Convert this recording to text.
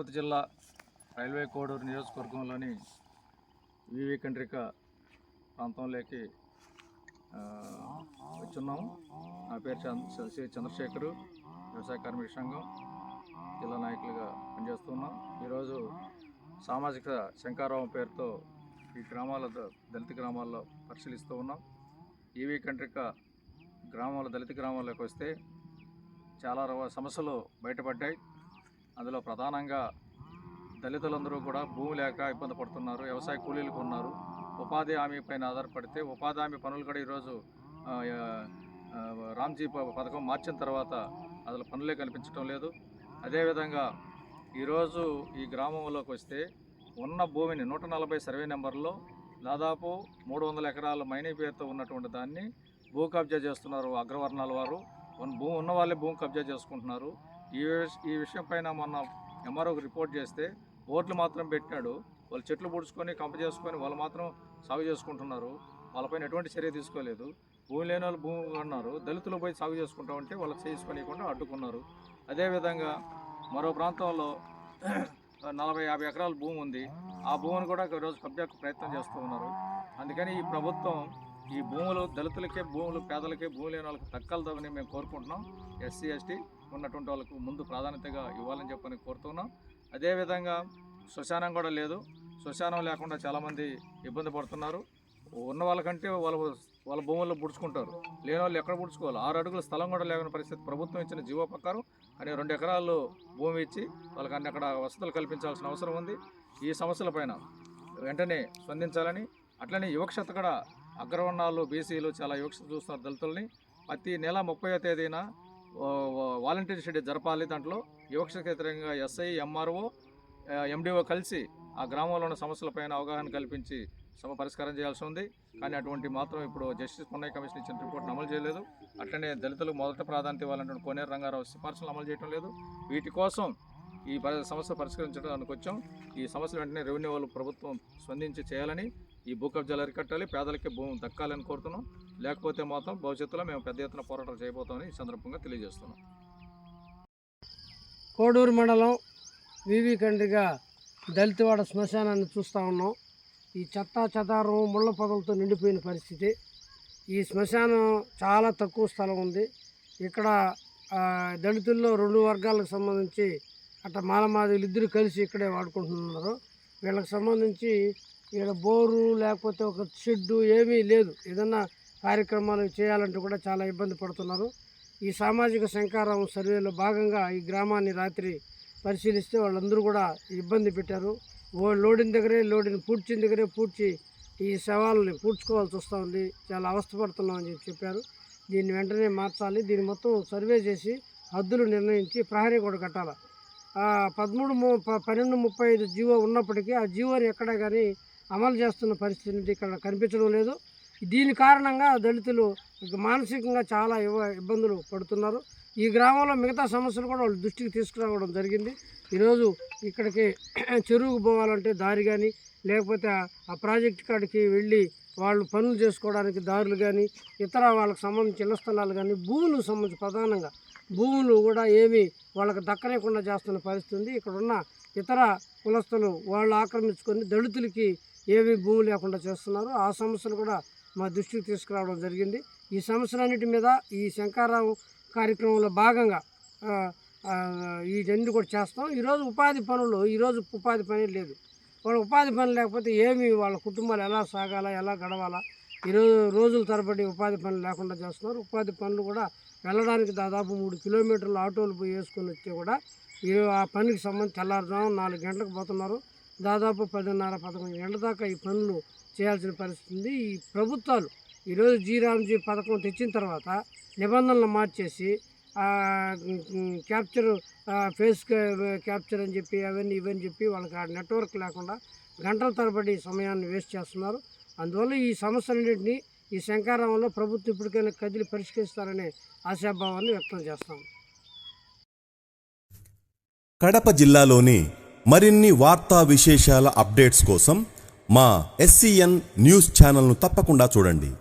తిరుపతి జిల్లా రైల్వే కోడూరు నియోజకవర్గంలోని వివి కండ్రిక ప్రాంతంలోకి వచ్చున్నాము. నా పేరు శ్రీ చంద్రశేఖరు, వ్యవసాయ కార్మిక సంఘం జిల్లా నాయకులుగా పనిచేస్తున్నాం. ఈరోజు సామాజిక శంకారావం పేరుతో ఈ గ్రామాల దళిత గ్రామాల్లో పరిశీలిస్తూ ఉన్నాం. వివి కండ్రిక దళిత గ్రామాల్లోకి వస్తే చాలా సమస్యలు బయటపడ్డాయి. అందులో ప్రధానంగా దళితులందరూ కూడా భూమి లేక ఇబ్బంది పడుతున్నారు, వ్యవసాయ కూలీలకు ఉన్నారు. ఉపాధి హామీ పైన ఆధారపడితే ఉపాధి హామీ పనులు కూడా ఈరోజు రామ్జీ పథకం మార్చిన తర్వాత అసలు పనులే కనిపించడం లేదు. అదేవిధంగా ఈరోజు ఈ గ్రామంలోకి వస్తే ఉన్న భూమిని 140 సర్వే నెంబర్లో దాదాపు 300 ఎకరాల మైనింగ్ పేరుతో ఉన్నటువంటి దాన్ని భూ కబ్జా చేస్తున్నారు అగ్రవర్ణాల వారు. భూమి ఉన్న వాళ్ళే భూమి కబ్జా చేసుకుంటున్నారు. ఈ విషయం పైన మొన్న ఎంఆర్ఓకి రిపోర్ట్ చేస్తే ఓట్లు మాత్రం పెట్టినాడు. వాళ్ళు చెట్లు పుడుచుకొని కంప చేసుకొని వాళ్ళు మాత్రం సాగు చేసుకుంటున్నారు. వాళ్ళపైన ఎటువంటి చర్య తీసుకోలేదు. భూమి లేని వాళ్ళు భూమి అన్నారు, దళితులు పోయి సాగు చేసుకుంటా ఉంటే వాళ్ళకి చేసుకోనికుండా అడ్డుకున్నారు. అదేవిధంగా మరో ప్రాంతంలో 40-50 ఎకరాల భూమి ఉంది. ఆ భూమిని కూడా ఈరోజు కబ్జాకు ప్రయత్నం చేస్తూ ఉన్నారు. అందుకని ఈ ప్రభుత్వం ఈ భూములు దళితులకే భూములు, పేదలకే భూమి లేని వాళ్ళకి దక్కాలని మేము కోరుకుంటున్నాం. ఎస్సీ ఎస్టీ ఉన్నటువంటి వాళ్ళకు ముందు ప్రాధాన్యతగా ఇవ్వాలని చెప్పని కోరుతున్నాం. అదేవిధంగా శ్మశానం కూడా లేదు. శ్మశానం లేకుండా చాలామంది ఇబ్బంది పడుతున్నారు. ఉన్న వాళ్ళకంటే వాళ్ళ భూముల్లో పుడుచుకుంటారు, లేని వాళ్ళు ఎక్కడ పుడుచుకోవాలి. 6 అడుగుల స్థలం కూడా లేని పరిస్థితి. ప్రభుత్వం ఇచ్చిన జీవో ప్రకారం కానీ 2 ఎకరాలు భూమి ఇచ్చి వాళ్ళకి అన్ని అక్కడ వసతులు కల్పించాల్సిన అవసరం ఉంది. ఈ సమస్యలపైన వెంటనే స్పందించాలని, అట్లనే వివక్షత కూడా అగ్రవర్ణాలు బీసీలు చాలా వివక్షత చూస్తున్నారు దళితుల్ని. ప్రతి నెల 30వ తేదీన వాలంటీర్ షెడ్యూల్ జరపాలి. దాంట్లో వివక్షకు వ్యతిరేకంగా ఎస్ఐ, ఎంఆర్ఓ, ఎండిఓ కలిసి ఆ గ్రామంలో ఉన్న సమస్యలపైన అవగాహన కల్పించి పరిష్కారం చేయాల్సి ఉంది. కానీ అటువంటి మాత్రం ఇప్పుడు జస్టిస్ పున్నయ్య కమిషన్ ఇచ్చిన రిపోర్ట్ను అమలు చేయలేదు. అట్లనే దళితులకు మొదట ప్రాధాన్యత ఇవ్వాలంటే కోనేరు రంగారావు సిఫార్సులు అమలు చేయడం లేదు. వీటి కోసం ఈ సమస్య పరిష్కరించడానికి వచ్చాం. ఈ సమస్యలు వెంటనే రెవెన్యూ వాళ్ళు ప్రభుత్వం స్పందించి చేయాలని, ఈ భూ కబ్జాలు అరికట్టాలి, పేదలకి భూమి దక్కాలని కోరుతున్నాం. లేకపోతే మాత్రం భవిష్యత్తులో మేము పెద్ద ఎత్తున పోరాటాలు చేయబోతామని ఈ సందర్భంగా తెలియజేస్తున్నాం. కోడూరు మండలం వివి కండ్రిక దళితవాడ శ్మశానాన్ని చూస్తూ ఉన్నాం. ఈ చెత్తాచెదారం ముళ్ళ పొదలతో నిండిపోయిన పరిస్థితి. ఈ శ్మశానం చాలా తక్కువ స్థలం ఉంది. ఇక్కడ దళితుల్లో 2 వర్గాలకు సంబంధించి అట్లా మాలమాదిలు ఇద్దరు కలిసి ఇక్కడే వాడుకుంటున్నారు. వీళ్ళకి సంబంధించి ఇక్కడ బోరు లేకపోతే ఒక షెడ్డు ఏమీ లేదు. ఏదన్నా కార్యక్రమాలు చేయాలంటే కూడా చాలా ఇబ్బంది పడుతున్నారు. ఈ సామాజిక శంకారావం సర్వేలో భాగంగా ఈ గ్రామాన్ని రాత్రి పరిశీలిస్తే వాళ్ళందరూ కూడా ఇబ్బంది పెట్టారు. లోడిన దగ్గరే లోడిని పూడ్చిన దగ్గరే పూడ్చి ఈ శవాలని పూడ్చుకోవాల్సి వస్తూ ఉంది. చాలా అవస్థపడుతున్నామని చెప్పారు. దీన్ని వెంటనే మార్చాలి. దీన్ని మొత్తం సర్వే చేసి హద్దులు నిర్ణయించి ప్రహరీ కూడా కట్టాలి. 1235 జీవో ఉన్నప్పటికీ ఆ జీవోని ఎక్కడా కానీ అమలు చేస్తున్న పరిస్థితి ఇక్కడ కనిపించడం లేదు. దీని కారణంగా దళితులు మానసికంగా చాలా ఇబ్బందులు పడుతున్నారు. ఈ గ్రామంలో మిగతా సమస్యలు కూడా వాళ్ళు దృష్టికి తీసుకురావడం జరిగింది. ఈరోజు ఇక్కడికి చెరువుకు పోవాలంటే దారి కానీ, లేకపోతే ఆ ప్రాజెక్ట్ కాడికి వెళ్ళి వాళ్ళు పనులు చేసుకోవడానికి దారులు కానీ, ఇతర వాళ్ళకి సంబంధించిన ఇళ్ల స్థలాలు కానీ, భూములకు సంబంధించి ప్రధానంగా భూములు కూడా ఏమీ వాళ్ళకి దక్కలేకుండా చేస్తున్న పరిస్థితి ఉంది. ఇక్కడ ఉన్న ఇతర కులస్తులు వాళ్ళు ఆక్రమించుకొని దళితులకి ఏమీ భూమి లేకుండా చేస్తున్నారు. ఆ సమస్యలు కూడా మా దృష్టికి తీసుకురావడం జరిగింది. ఈ సమస్యలన్నిటి మీద ఈ శంకారావం కార్యక్రమంలో భాగంగా ఇవన్నీ కూడా చేస్తాం. ఈరోజు ఉపాధి పని లేదు. వాళ్ళ ఉపాధి పని లేకపోతే ఏమి వాళ్ళ కుటుంబాలు ఎలా సాగాలా, ఎలా గడవాలా? ఈరోజు రోజుల తరబడి ఉపాధి పనులు లేకుండా చేస్తున్నారు. ఉపాధి పనులు కూడా వెళ్ళడానికి దాదాపు 3 కిలోమీటర్లు ఆటోలు పోయి వేసుకొని వస్తే కూడా ఆ పనికి సంబంధించి తెల్లారుజాము 4 గంటలకు పోతున్నారు. దాదాపు 10:30-11 గంటల దాకా ఈ పనులు చేయాల్సిన పరిస్థితి ఉంది. ఈ ప్రభుత్వాలు ఈరోజు రామ్జీ పథకం తెచ్చిన తర్వాత నిబంధనలు మార్చేసి ఫేస్ క్యాప్చర్ అని చెప్పి ఇవన్నీ చెప్పి వాళ్ళకి ఆ నెట్వర్క్ లేకుండా గంటల తరబడి సమయాన్ని వేస్ట్ చేస్తున్నారు. అందువల్ల ఈ సమస్యలన్నింటినీ ఈ శంకారావంలో ప్రభుత్వం ఇప్పటికైనా కదిలి పరిష్కరిస్తారనే ఆశాభావాన్ని వ్యక్తం చేస్తాం. కడప జిల్లాలోని మరిన్ని వార్తా విశేషాల అప్డేట్స్ కోసం మా SCN న్యూస్ ఛానల్ను తప్పకుండా చూడండి.